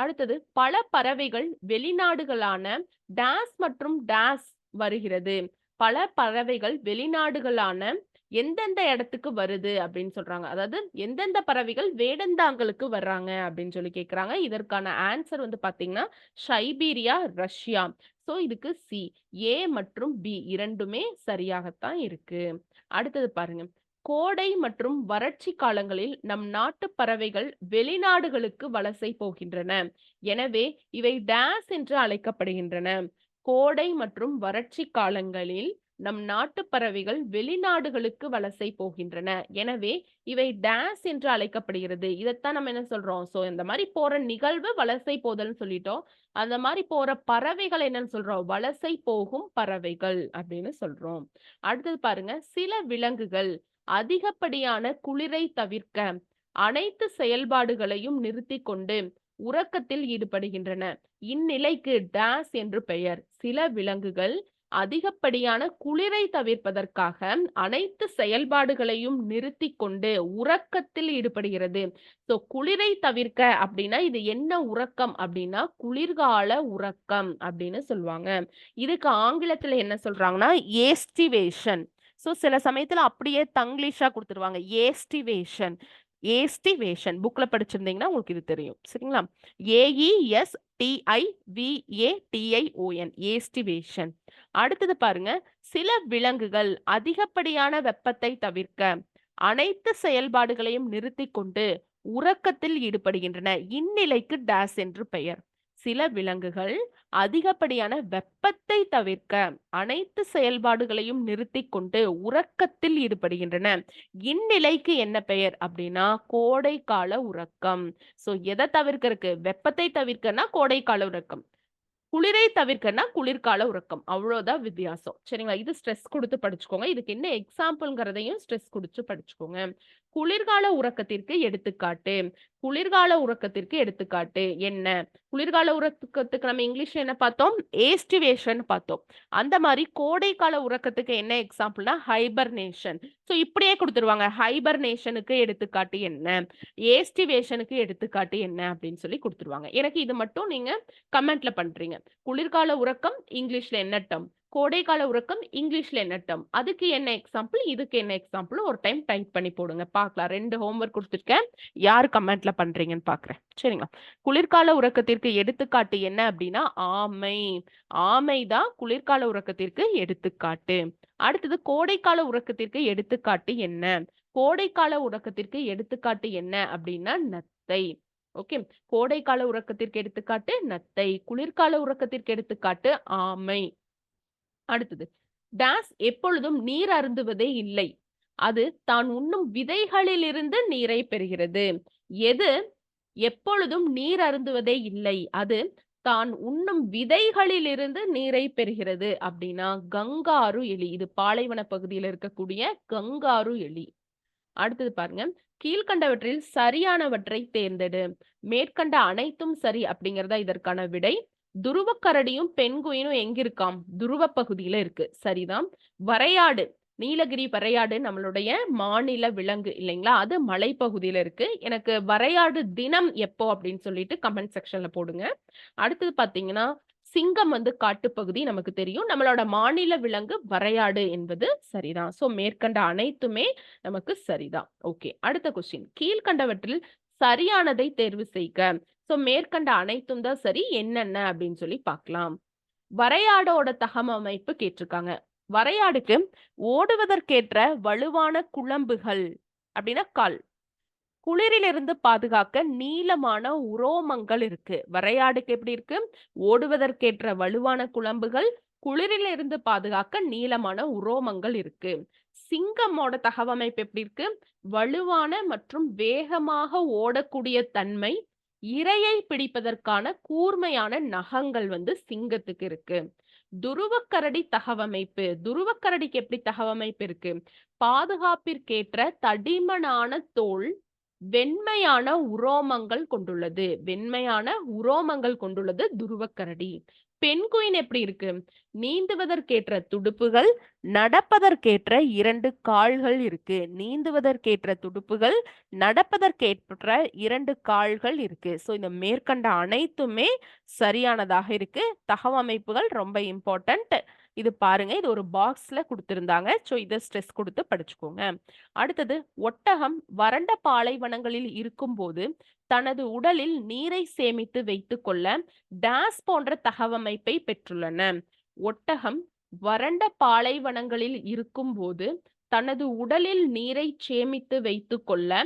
அடுத்தது, பல பறவைகள் வெளிநாடுகளான டேஸ் மற்றும் டேஸ் வருகிறது. பல பறவைகள் வெளிநாடுகளான எந்தெந்த இடத்துக்கு வருது அப்படின்னு சொல்றாங்க. அதாவது எந்தெந்த பறவைகள் வேடந்தாங்கலுக்கு வர்றாங்க அப்படின்னு சொல்லி கேக்குறாங்க. இதற்கான ஆன்சர் வந்து பாத்தீங்கன்னா சைபீரியா, ரஷ்யா. சோ இதுக்கு சி. ஏ மற்றும் பி இரண்டுமே சரியாகத்தான் இருக்கு. அடுத்தது பாருங்க, கோடை மற்றும் வறட்சி காலங்களில் நம் நாட்டு பறவைகள் வெளிநாடுகளுக்கு வலசை போகின்றன. எனவே இவை டேஸ் என்று அழைக்கப்படுகின்றன. கோடை மற்றும் வறட்சி காலங்களில் நம் நாட்டு பறவைகள் வெளிநாடுகளுக்கு வலசை போகின்றன. எனவே இவை டேஸ் என்று அழைக்கப்படுகிறது. இதைத்தான் நம்ம என்ன சொல்றோம்? சோ இந்த மாதிரி போற நிகழ்வு வலசை போதல்னு சொல்லிட்டோம். அந்த மாதிரி போற பறவைகள் என்னன்னு சொல்றோம்? வலசை போகும் பறவைகள் அப்படின்னு சொல்றோம். அடுத்தது பாருங்க, சில விலங்குகள் அதிகப்படியான குளிரை தவிர்க்க அனைத்து செயல்பாடுகளையும் நிறுத்தி கொண்டு உறக்கத்தில் ஈடுபடுகின்றன. இந்நிலைக்கு டேஸ் என்று பெயர். சில விலங்குகள் அதிகப்படியான குளிரை தவிர்ப்பதற்காக அனைத்து செயல்பாடுகளையும் நிறுத்தி கொண்டு உறக்கத்தில் ஈடுபடுகிறது. சோ குளிரை தவிர்க்க அப்படின்னா இது என்ன உறக்கம் அப்படின்னா குளிர்கால உறக்கம் அப்படின்னு சொல்லுவாங்க. இதுக்கு ஆங்கிலத்துல என்ன சொல்றாங்கன்னா ஏஸ்டிவேஷன். சோ சில சமயத்துல அப்படியே தங்கிலீஷா கொடுத்துருவாங்க, ஏஸ்டிவேஷன். ஏஸ்டிவேஷன் புக்ல படிச்சிருந்தீங்கன்னா உங்களுக்கு இது தெரியும். சரிங்களா? AESTIVATION aestivation. அடுத்தது பாருங்க, சில விலங்குகள் அதிகப்படியான வெப்பத்தை தவிர்க்க அனைத்து செயல்பாடுகளையும் நிறுத்தி கொண்டு உறக்கத்தில் ஈடுபடுகின்றன. இந்நிலைக்கு டேஸ் என்று பெயர். சில விலங்குகள் அதிகப்படியான வெப்பத்தை தவிர்க்க அனைத்து செயல்பாடுகளையும் நிறுத்தி கொண்டு உறக்கத்தில் ஈடுபடுகின்றன. இந்நிலைக்கு என்ன பெயர் அப்படின்னா கோடை கால உறக்கம். சோ எதை தவிர்க்கறதுக்கு? வெப்பத்தை தவிர்க்கனா கோடை கால உறக்கம், குளிரை தவிர்க்கனா குளிர்கால உறக்கம். அவ்வளவுதான் வித்தியாசம். சரிங்களா? இது ஸ்ட்ரெஸ் கொடுத்து படிச்சுக்கோங்க. இதுக்கு என்ன எக்ஸாம்பிள்ங்கிறதையும் ஸ்ட்ரெஸ் கொடுத்து படிச்சுக்கோங்க. குளிர்கால உறக்கத்திற்கு எடுத்துக்காட்டு. குளிர்கால உறக்கத்திற்கு எடுத்துக்காட்டு என்ன? குளிர்கால உறக்கத்துக்கு நம்ம இங்கிலீஷ்ல என்ன பார்த்தோம்? ஏஸ்டிவேஷன் பார்த்தோம். அந்த மாதிரி கோடைக்கால உறக்கத்துக்கு என்ன எக்ஸாம்பிள்னா ஹைபர்னேஷன். சோ இப்படியே கொடுத்துருவாங்க. ஹைபர்னேஷனுக்கு எடுத்துக்காட்டு என்ன, ஏஸ்டிவேஷனுக்கு எடுத்துக்காட்டு என்ன அப்படின்னு சொல்லி கொடுத்துருவாங்க. எனக்கு இது மட்டும் நீங்க கமெண்ட்ல பண்றீங்க. குளிர்கால உறக்கம் இங்கிலீஷ்ல என்ன டேர்ம், கோடைக்கால உறக்கம் இங்கிலீஷ்ல என்ன டேர்ம், அதுக்கு என்ன எக்ஸாம்பிள், இதுக்கு என்ன எக்ஸாம்பிள் ஒரு டைம் டைப் பண்ணி போடுங்க பார்க்கலாம். 2 ஹோம்வொர்க் கொடுத்துருக்கேன், யார் கமெண்ட்ல பண்றீங்கன்னு பாக்குறேன். சரிங்களா? குளிர்கால உறக்கத்திற்கு எடுத்துக்காட்டு என்ன அப்படின்னா ஆமை. ஆமை தான் குளிர்கால உறக்கத்திற்கு எடுத்துக்காட்டு. அடுத்தது கோடைக்கால உறக்கத்திற்கு எடுத்துக்காட்டு என்ன? கோடைக்கால உறக்கத்திற்கு எடுத்துக்காட்டு என்ன அப்படின்னா நத்தை. ஓகே, கோடைக்கால உறக்கத்திற்கு எடுத்துக்காட்டு நத்தை, குளிர்கால உறக்கத்திற்கு எடுத்துக்காட்டு ஆமை. அடுத்தது, டேஸ் எப்பொழுதும் நீர் அருந்துவதே இல்லை. அது தான் உண்ணும் விதைகளிலிருந்து நீரை பெறுகிறது. எது எப்பொழுதும் நீர் அருந்துவதே இல்லை? அது தான் உண்ணும் விதைகளிலிருந்து நீரை பெறுகிறது அப்படின்னா கங்காரு எலி. இது பாலைவன பகுதியில் இருக்கக்கூடிய கங்காரு எலி. அடுத்தது பாருங்க, கீழ்கண்டவற்றில் சரியானவற்றை தேர்ந்தெடு. மேற்கண்ட அனைத்தும் சரி அப்படிங்கறதா இதற்கான விடை. துருவக்கரடியும் பெண்குயினும் எங்க இருக்காம்? துருவ பகுதியில இருக்கு, சரிதான். வரையாடு, நீலகிரி வரையாடு நம்மளுடைய மாநில விலங்கு இல்லைங்களா? அது மலைப்பகுதியில இருக்கு. எனக்கு வரையாடு தினம் எப்போ அப்படின்னு சொல்லிட்டு கமெண்ட் செக்ஷன்ல போடுங்க. அடுத்தது பாத்தீங்கன்னா சிங்கம் வந்து காட்டுப்பகுதி நமக்கு தெரியும். நம்மளோட மாநில விலங்கு வரையாடு என்பது சரிதான். சோ மேற்கண்ட அனைத்துமே நமக்கு சரிதான். ஓகே, அடுத்த கொஸ்டின், கீழ்கண்டவற்றில் சரியானதை தேர்வு செய்க. சோ மேற்கண்ட அனைத்தும் தான் சரி, என்னென்ன அப்படின்னு சொல்லி பார்க்கலாம். வரையாடோட தகவமைப்பு கேட்டிருக்காங்க. வரையாடுக்கு ஓடுவதற்கேற்ற வலுவான குளம்புகள் அப்படின்னா கால், குளிரிலிருந்து பாதுகாக்க நீளமான உரோமங்கள் இருக்கு. வரையாடுக்கு எப்படி இருக்கு? ஓடுவதற்கேற்ற வலுவான குளம்புகள், குளிரிலிருந்து பாதுகாக்க நீளமான உரோமங்கள் இருக்கு. சிங்கமோட தகவமைப்பு எப்படி இருக்கு? வலுவான மற்றும் வேகமாக ஓடக்கூடிய தன்மை, இரையை பிடிப்பதற்கான கூர்மையான நகங்கள் வந்து சிங்கத்துக்கு இருக்கு. துருவக்கரடி தகவமைப்பு. துருவக்கரடிக்கு எப்படி தகவமைப்பு இருக்கு? பாதுகாப்பிற்கேற்ற தடிமனான தோல், வெண்மையான உரோமங்கள் கொண்டுள்ளது. வெண்மையான உரோமங்கள் கொண்டுள்ளது துருவக்கரடி. பென்குயின் எப்படி இருக்கு? நீந்துவதற்கேற்ற துடுப்புகள், நடப்பதற்கேற்ற 2 கால்கள் இருக்கு. நீந்துவதற்கேற்ற துடுப்புகள், நடப்பதற்கேற்ற 2 கால்கள் இருக்கு. ஸோ இந்த மேற்கண்ட அனைத்துமே சரியானதாக இருக்கு. தகவமைப்புகள் ரொம்ப இம்பார்ட்டன்ட். இது பாருங்க, இது ஒரு பாக்ஸ்ல கொடுத்திருந்தாங்க. ஸோ இதை ஸ்ட்ரெஸ் கொடுத்து படிச்சுக்கோங்க. அடுத்தது, ஒட்டகம் வறண்ட பாலைவனங்களில் இருக்கும்போது தனது உடலில் நீரை சேமித்து வைத்துக் கொள்ள டேஸ் போன்ற தகவமைப்பை பெற்றுள்ளன. ஒட்டகம் வறண்ட பாலைவனங்களில் இருக்கும்போது தனது உடலில் நீரை சேமித்து வைத்துக் கொள்ள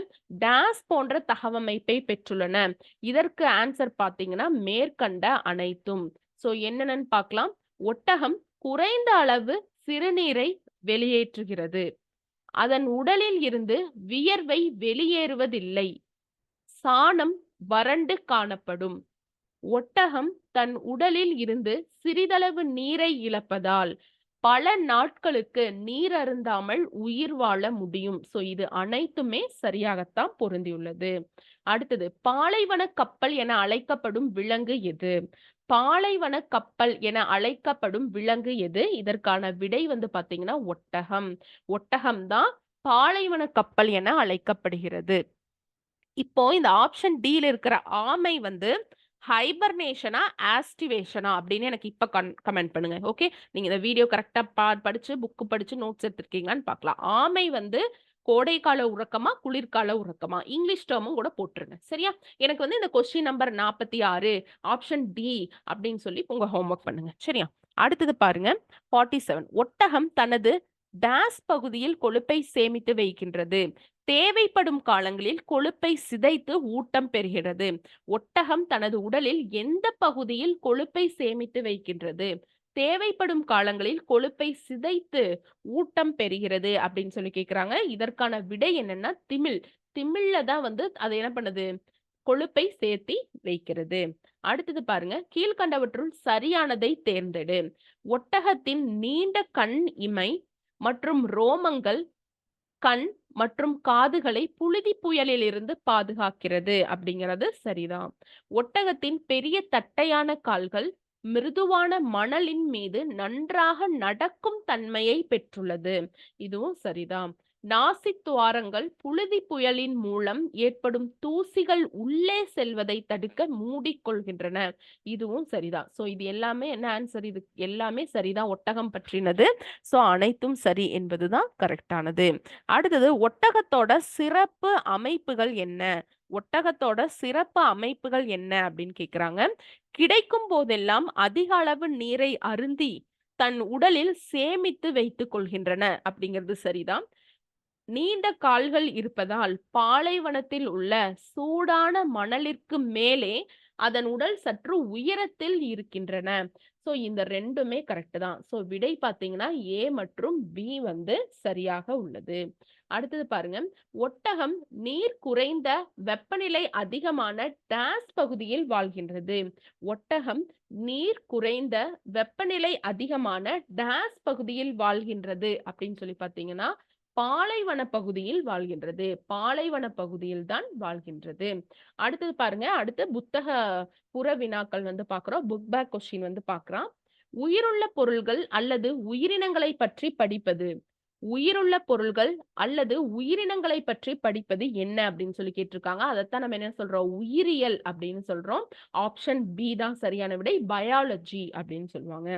டேஸ் போன்ற தகவமைப்பை பெற்றுள்ளன. இதற்கு ஆன்சர் பார்த்தீங்கன்னா மேற்கண்ட அனைத்தும். ஸோ என்னென்னு பார்க்கலாம். ஒட்டகம் குறைந்த அளவு சிறுநீரை வெளியேற்றுகிறது. அதன் உடலில் இருந்து வியர்வை வெளியேறுவதில்லை. சாணம் வறண்டு காணப்படும். ஒட்டகம் தன் உடலில் இருந்து சிறிதளவு நீரை இழப்பதால் பல நாட்களுக்கு நீர் அருந்தாமல் உயிர் வாழ முடியும். ஸோ இது அனைத்துமே சரியாகத்தான் பொருந்தியுள்ளது. அடுத்தது, பாலைவன கப்பல் என அழைக்கப்படும் விலங்கு எது? பாலைவன கப்பல் என அழைக்கப்படும் விலங்கு எது? இதற்கான விடை வந்து பாத்தீங்கன்னா ஒட்டகம். ஒட்டகம் தான் பாலைவன கப்பல் என அழைக்கப்படுகிறது. இப்போ இந்த ஆப்ஷன் டில இருக்கிற ஆமை வந்து ஹைபர்னேஷனா ஆஸ்டிவேஷனா அப்படின்னு எனக்கு இப்ப கமெண்ட் பண்ணுங்க. ஓகே, நீங்க இந்த வீடியோ கரெக்டா படிச்சு புக்கு படிச்சு நோட்ஸ் எடுத்திருக்கீங்களான்னு பார்க்கலாம். ஆமை வந்து கோடைக்கால உறக்கமா குளிர்கால உறக்கமா? இங்கிலீஷ் டேர்மும் கூட போட்டுருங்க. சரியா? எனக்கு வந்து இந்த கொஸ்டின் நம்பர் 46 ஆப்ஷன் டி அப்படின்னு சொல்லி உங்க ஹோம்ஒர்க் பண்ணுங்க. சரியா? அடுத்தது பாருங்க 47. ஒட்டகம் தனது டேஸ் பகுதியில் கொழுப்பை சேமித்து வைக்கின்றது. தேவைப்படும் காலங்களில் கொழுப்பை சிதைத்து ஊட்டம் பெறுகிறது. ஒட்டகம் தனது உடலில் எந்த பகுதியில் கொழுப்பை சேமித்து வைக்கின்றது? தேவைப்படும் காலங்களில் கொழுப்பை சிதைத்து ஊட்டம் பெறுகிறது அப்படின்னு சொல்லி கேக்குறாங்க. இதற்கான விடை என்னன்னா திமில். திமில்ல தான் வந்து அது என்ன பண்ணுது? கொழுப்பை சேர்த்தி வைக்கிறது. அடுத்தது பாருங்க, கீழ்கண்டவற்றுள் சரியானதை தேர்ந்தெடு. ஒட்டகத்தின் நீண்ட கண் இமை மற்றும் ரோமங்கள் கண் மற்றும் காதுகளை புழுதி புயலில் இருந்து பாதுகாக்கிறது அப்படிங்கிறது சரிதான். ஒட்டகத்தின் பெரிய தட்டையான கால்கள் மிருதுவான மணலின் மீது நன்றாக நடக்கும் தன்மையை பெற்றுள்ளது. இதுவும் சரிதான். நாசி துவாரங்கள் புழுதி புயலின் மூலம் ஏற்படும் தூசிகள் உள்ளே செல்வதை தடுக்க மூடிக்கொள்கின்றன. இதுவும் சரிதான். சோ இது எல்லாமே என்ன ஆன்சர்? இது எல்லாமே சரிதான் ஒட்டகம் பற்றினது. சோ அனைத்தும் சரி என்பதுதான் கரெக்டானது. அடுத்தது, ஒட்டகத்தோட சிறப்பு அமைப்புகள் என்ன? ஒட்டகத்தோட சிறப்பு அமைப்புகள் என்ன அப்படின்னு கேக்குறாங்க. கிடைக்கும் போதெல்லாம் அதிக அளவு நீரை அருந்தி தன் உடலில் சேமித்து வைத்துக் கொள்கின்றன அப்படிங்கிறது சரிதான். நீண்ட கால்கள் இருப்பதால் பாலைவனத்தில் உள்ள சூடான மணலிற்கு மேலே அதன் உடல் சற்று உயரத்தில் இருக்கின்றன. சோ இந்த ரெண்டுமே கரெக்ட் தான். சோ விடை பாத்தீங்கன்னா ஏ மற்றும் பி வந்து சரியாக உள்ளது. அடுத்தது பாருங்க, ஒட்டகம் நீர் குறைந்த வெப்பநிலை அதிகமான டேஸ் பகுதியில் வாழ்கின்றது. ஒட்டகம் நீர் குறைந்த வெப்பநிலை அதிகமான டேஸ் பகுதியில் வாழ்கின்றது அப்படின்னு சொல்லி பாத்தீங்கன்னா பாலைவன பகுதியில் வாழ்கின்றது. பாலைவன பகுதியில் தான் வாழ்கின்றது. அடுத்தது பாருங்க, அடுத்து புத்தக புற வினாக்கள் வந்து பாக்குறோம். புக் பேக் கொஸ்டின் வந்து பாக்குறோம். உயிருள்ள பொருள்கள் அல்லது உயிரினங்களை பற்றி படிப்பது. உயிருள்ள பொருள்கள் அல்லது உயிரினங்களை பற்றி படிப்பது என்ன அப்படின்னு சொல்லி கேட்டிருக்காங்க. அதைத்தான் நம்ம என்ன சொல்றோம்? உயிரியல் அப்படின்னு சொல்றோம். ஆப்ஷன் பி தான் சரியான விடை. பயாலஜி அப்படின்னு சொல்லுவாங்க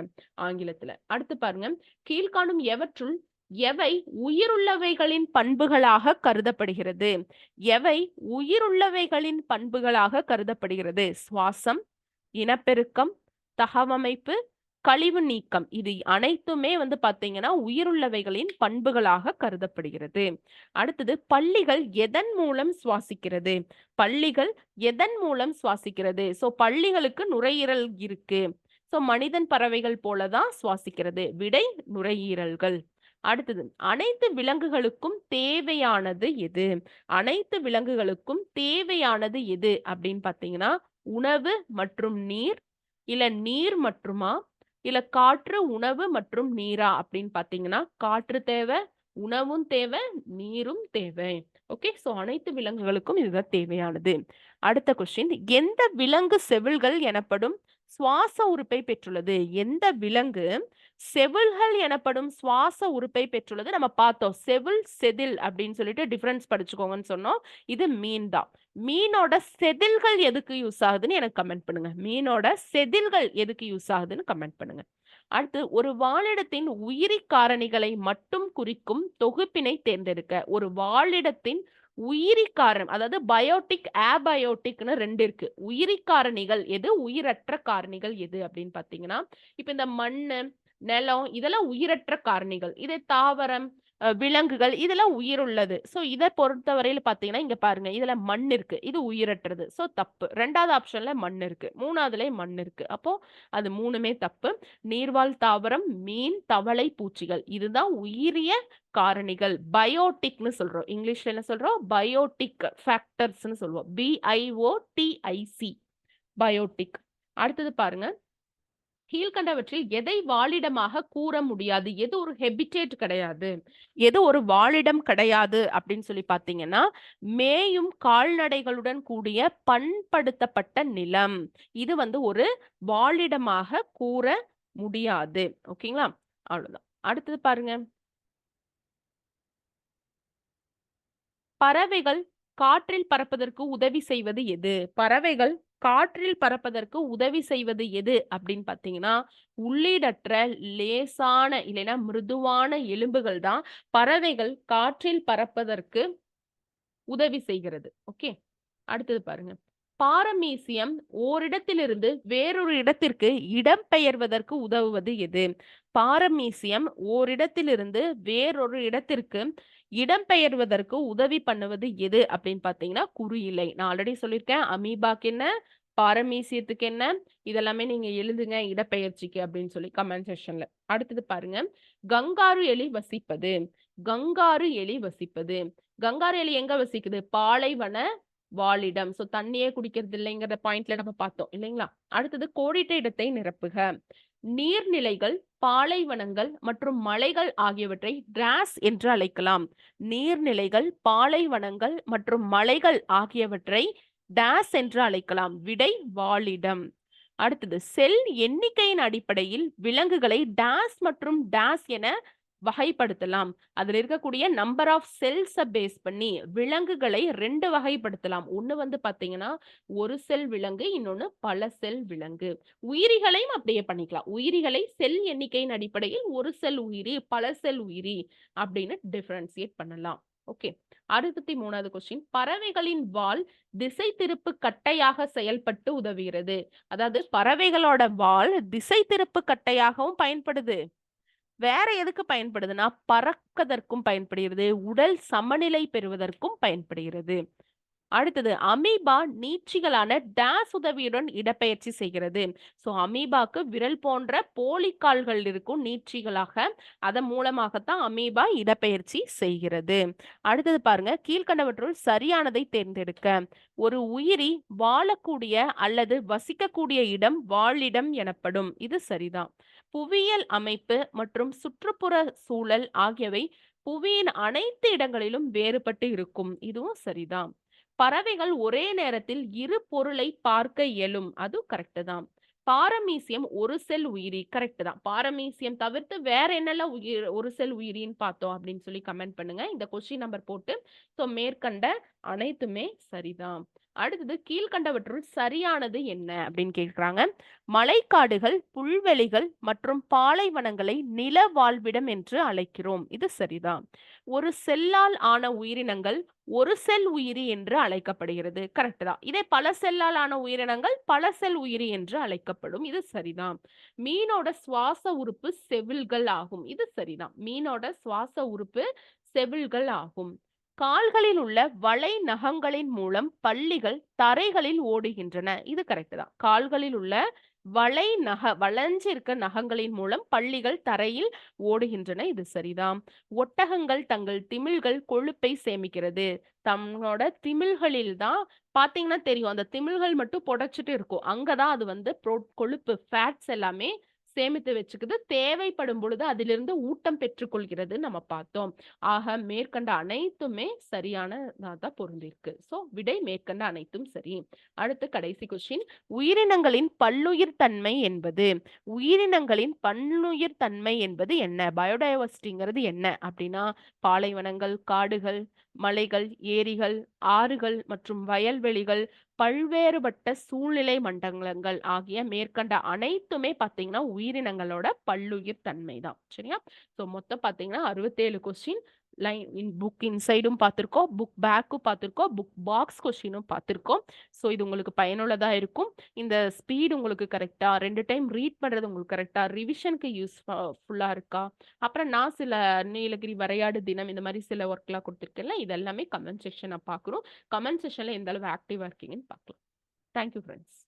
ஆங்கிலத்துல. அடுத்து பாருங்க, கீழ்காணும் எவற்றுள் எவை உயிருள்ளவைகளின் பண்புகளாக கருதப்படுகிறது? எவை உயிருள்ளவைகளின் பண்புகளாக கருதப்படுகிறது? சுவாசம், இனப்பெருக்கம், தகவமைப்பு, கழிவு நீக்கம். இது அனைத்துமே வந்து பாத்தீங்கன்னா உயிருள்ளவைகளின் பண்புகளாக கருதப்படுகிறது. அடுத்தது, பல்லிகள் எதன் மூலம் சுவாசிக்கிறது? பல்லிகள் எதன் மூலம் சுவாசிக்கிறது? சோ பல்லிகளுக்கு நுரையீரல் இருக்கு. சோ மனிதன் பறவைகள் போலதான் சுவாசிக்கிறது. விடை நுரையீரல்கள். அடுத்தது அனைத்து விலங்குகளுக்கும் தேவையானது எது? அனைத்து விலங்குகளுக்கும் தேவையானது எது அப்படின்னு பார்த்தீங்கன்னா, உணவு மற்றும் நீர், இல்ல நீர் மற்றுமா? இல்ல காற்று, உணவு மற்றும் நீரா அப்படின்னு பார்த்தீங்கன்னா, காற்று தேவை, உணவும் தேவை, நீரும் தேவை. ஓகே. ஸோ அனைத்து விலங்குகளுக்கும் இதுதான் தேவையானது. அடுத்த கொஸ்டின். எந்த விலங்கு செவில்கள் எனப்படும் சுவாச உறுப்பை பெற்றுள்ளது? எந்த விலங்கு செவில்கள் எனப்படும் சுவாச உறுப்பை பெற்றுள்ளது? நம்ம பார்த்தோம். செவில், செதில் அப்படின்னு சொல்லிட்டு டிஃபரன்ஸ் படிச்சுக்கோங்கன்னு சொன்னோம். இது மீன் தான். மீனோட செதில்கள் எதுக்கு யூஸ் ஆகுதுன்னு எனக்கு கமெண்ட் பண்ணுங்க. மீனோட செதில்கள் எதுக்கு யூஸ் ஆகுதுன்னு கமெண்ட் பண்ணுங்க. அடுத்து ஒரு வாழிடத்தின் உயிரி காரணிகளை மட்டும் குறிக்கும் தொகுப்பினை தேர்ந்தெடுக்க. ஒரு வாழிடத்தின் உயிரி காரணம், அதாவது பயோட்டிக், அபயோட்டிக்னு 2 இருக்கு. உயிரி காரணிகள் எது? உயிரற்ற காரணிகள் எது அப்படின்னு பார்த்தீங்கன்னா, இப்ப இந்த மண்ணு, நிலம் இதெல்லாம் உயிரற்ற காரணிகள். இதே தாவரம், விலங்குகள் இதெல்லாம் உயிருள்ளது. ஸோ இத பொறுத்தவரையில பார்த்தீங்கன்னா, இங்க பாருங்க. இதுல மண் இருக்கு. இது உயிரற்றது. ஸோ தப்பு. 2வது ஆப்ஷன்ல மண் இருக்கு. 3வதுலயும் மண் இருக்கு. அப்போ அது 3மே தப்பு. நீர்வாழ் தாவரம், மீன், தவளை, பூச்சிகள். இதுதான் உயிரிய காரணிகள். பயோட்டிக்னு சொல்றோம். இங்கிலீஷ்ல என்ன சொல்றோம்? பயோட்டிக் ஃபேக்டர்ஸ்ன்னு சொல்லுவோம். BIOTIC biotic. அடுத்தது பாருங்க. கீழ்கண்டவற்றில் எதை வாழிடமாக கூற முடியாது? எது ஒரு ஹெபிடேட் கிடையாது? எது ஒரு வாழிடம் கிடையாது அப்படின்னு சொல்லி பார்த்தீங்கன்னா, மேயும் கால்நடைகளுடன் கூடிய பண்படுத்தப்பட்ட நிலம். இது வந்து ஒரு வாழிடமாக கூற முடியாது. ஓகேங்களா? அவ்வளவுதான். அடுத்தது பாருங்க. பறவைகள் காற்றில் பறப்பதற்கு உதவி செய்வது எது? பறவைகள் காற்றில் பறப்பதற்கு உதவி செய்வது எது அப்படின்னு பார்த்தீங்கன்னா, உள்ளீடற்ற லேசான இல்லைன்னா மிருதுவான எலும்புகள் தான் பறவைகள் காற்றில் பறப்பதற்கு உதவி செய்கிறது. ஓகே. அடுத்தது பாருங்க. பாரமீசியம் ஓரிடத்திலிருந்து வேறொரு இடத்திற்கு இடம்பெயர்வதற்கு உதவுவது எது? பாரமீசியம் ஓரிடத்திலிருந்து வேறொரு இடத்திற்கு இடம்பெயர்வதற்கு உதவி பண்ணுவது எது அப்படின்னு பார்த்தீங்கன்னா, குறியிலை. நான் ஆல்ரெடி சொல்லியிருக்கேன். அமீபாக்கு என்ன? பாரமீசியத்துக்கு என்ன? இதெல்லாமே நீங்க எழுதுங்க இடப்பெயர்ச்சிக்கு அப்படின்னு சொல்லி கமெண்ட் செக்ஷன்ல. அடுத்தது பாருங்க. கங்காரு எலி வசிப்பது. கங்காரு எலி வசிப்பது. கங்காரு எலி எங்க வசிக்குது? பாலைவன வாழிடம். சோ தண்ணியே குடிக்கிறது இல்லைங்கிற பாயிண்ட்ல நம்ம பார்த்தோம் இல்லைங்களா? அடுத்தது கோடிட்ட இடத்தை நிரப்புக. நீர்நிலைகள், பாலைவனங்கள் மற்றும் மலைகள் ஆகியவற்றை டிராஸ் என்று அழைக்கலாம். நீர்நிலைகள், பாலைவனங்கள் மற்றும் மலைகள் ஆகியவற்றை டேஸ் என்று அழைக்கலாம். விடை வாழிடம். அடுத்தது செல் எண்ணிக்கையின் அடிப்படையில் விலங்குகளை டேஸ் மற்றும் டேஸ் என வகைப்படுத்தலாம். அதுல இருக்கக்கூடிய நம்பர் ஆஃப் செல்ஸ பேஸ் பண்ணி விலங்குகளை 2 வகைப்படுத்தலாம். ஒண்ணு வந்து பாத்தீங்கன்னா, ஒரு செல் விலங்கு, இன்னொன்னு பல செல் விலங்கு. உயிரிகளையும் அப்படியே பண்ணிக்கலாம். உயிரிகளை செல் எண்ணிக்கையின் அடிப்படையில் ஒரு செல் உயிரி, பல செல் உயிரி அப்படின்னு டிஃபரன்சியேட் பண்ணலாம். ஓகே. 63வது கொஸ்டின். பறவைகளின் வால் திசை திருப்பு கட்டையாக செயல்பட்டு உதவுகிறது. அதாவது பறவைகளோட வால் திசை திருப்பு கட்டையாகவும் பயன்படுது. வேற எதுக்கு பயன்படுதுன்னா, பறக்கதற்கும் பயன்படுகிறது. உடல் சமநிலை பெறுவதற்கும் பயன்படுகிறது. அடுத்தது அமீபா நீட்சிகளான டேஸ் உதவியுடன் இடப்பெயர்ச்சி செய்கிறது. சோ அமீபாக்கு விரல் போன்ற போலிக்கால்கள் இருக்கும் நீட்சிகளாக. அதன் மூலமாகத்தான் அமீபா இடப்பெயர்ச்சி செய்கிறது. அடுத்தது பாருங்க. கீழ்கண்டவற்றுள் சரியானதை தேர்ந்தெடுக்க. ஒரு உயிரி வாழக்கூடிய அல்லது வசிக்கக்கூடிய இடம் வாழிடம் எனப்படும். இது சரிதான். புவியியல் அமைப்பு மற்றும் சுற்றுப்புற சூழல் ஆகியவை புவியின் அனைத்து இடங்களிலும் வேறுபட்டு இருக்கும். இதுவும் சரிதான். பறவைகள் ஒரே நேரத்தில் இரு பொருளை பார்க்க இயலும். அது கரெக்ட் தான். பாரமீசியம் ஒரு செல் உயிரி. கரெக்ட் தான். பாரமீசியம் தவிர்த்து வேற என்னெல்லாம் ஒரு செல் உயிரின்னு பார்த்தோம் அப்படின்னு சொல்லி கமெண்ட் பண்ணுங்க. இந்த கொஸ்டின் நம்பர் போட்டு சோ மேற்கண்ட அனைத்துமே சரிதான். அடுத்தது கீழ்கண்டவற்றுள் சரியானது என்ன அப்படின்னு கேட்கிறாங்க. மலைக்காடுகள், புல்வெளிகள் மற்றும் பாலைவனங்களை நில வாழ்விடம் என்று அழைக்கிறோம். இது சரிதான். ஒரு செல்லால் ஆன உயிரினங்கள் ஒரு செல் உயிரி என்று அழைக்கப்படுகிறது. கரெக்ட் தான். இதே பல செல்லால் ஆன உயிரினங்கள் பல செல் உயிரி என்று அழைக்கப்படும். இது சரிதான். மீனோட சுவாச உறுப்பு செவில்கள் ஆகும். இது சரிதான். மீனோட சுவாச உறுப்பு செவில்கள் ஆகும். கால்களில் உள்ள வளை நகங்களின் மூலம் பல்லிகள் தரைகளில் ஓடுகின்றன. இது கரெக்ட் தான். கால்களில் உள்ள வளைஞ்சு இருக்க நகங்களின் மூலம் பல்லிகள் தரையில் ஓடுகின்றன. இது சரிதான். ஒட்டகங்கள் தங்கள் திமில்கள் கொழுப்பை சேமிக்கிறது. தன்னோட திமில்களில் தான் பார்த்தீங்கன்னா தெரியும். அந்த திமில்கள் மட்டும் புடைச்சிட்டு இருக்கும். அங்க தான் அது வந்து கொழுப்பு ஃபேட்ஸ் எல்லாமே சேமித்து வச்சுக்குது. தேவைப்படும் பொழுது அதிலிருந்து ஊட்டம் பெற்றுக்கொள்கிறது நம்ம பார்த்தோம். ஆக மேற்கண்ட அனைத்துமே சரியானதா தான் பொருந்திருக்கு. ஸோ விடை மேற்கண்ட அனைத்தும் சரி. அடுத்து கடைசி கொஸ்டின். உயிரினங்களின் பல்லுயிர் தன்மை என்பது உயிரினங்களின் பல்லுயிர் தன்மை என்பது என்ன? பயோடைவர்சிட்டிங்கிறது என்ன அப்படின்னா பாலைவனங்கள், காடுகள், மலைகள், ஏரிகள், ஆறுகள் மற்றும் வயல்வெளிகள், பல்வேறுபட்ட சூழ்நிலை மண்டலங்கள் ஆகிய மேற்கண்ட அனைத்துமே பார்த்தீங்கன்னா உயிரினங்களோட பல்லுயிர் தன்மை தான். சரியா? ஸோ மொத்தம் பார்த்தீங்கன்னா 67 கொஸ்டின் புக் இன்சைடும் பார்த்திருக்கோம், புக் பேக்கும் பார்த்திருக்கோம், புக் பாக்ஸ் கொஸ்டினும் பார்த்திருக்கோம். ஸோ இது உங்களுக்கு பயனுள்ளதா இருக்கும். இந்த ஸ்பீட் உங்களுக்கு கரெக்டா, 2 டைம் ரீட் பண்றது உங்களுக்கு கரெக்டா, ரிவிஷனுக்கு யூஸ்ஃபுல்லா இருக்கா? அப்புறம் நான் சில நீலகிரி வரையாடு தினம் இந்த மாதிரி சில ஒர்க்லாம் கொடுத்துருக்கேன்ல, இது எல்லாமே கமெண்ட் செக்ஷனை பார்க்குறோம். கமெண்ட் செக்ஷன்ல எந்த அளவு ஆக்டிவா இருக்கீங்கன்னு பார்க்கலாம். Thank you friends.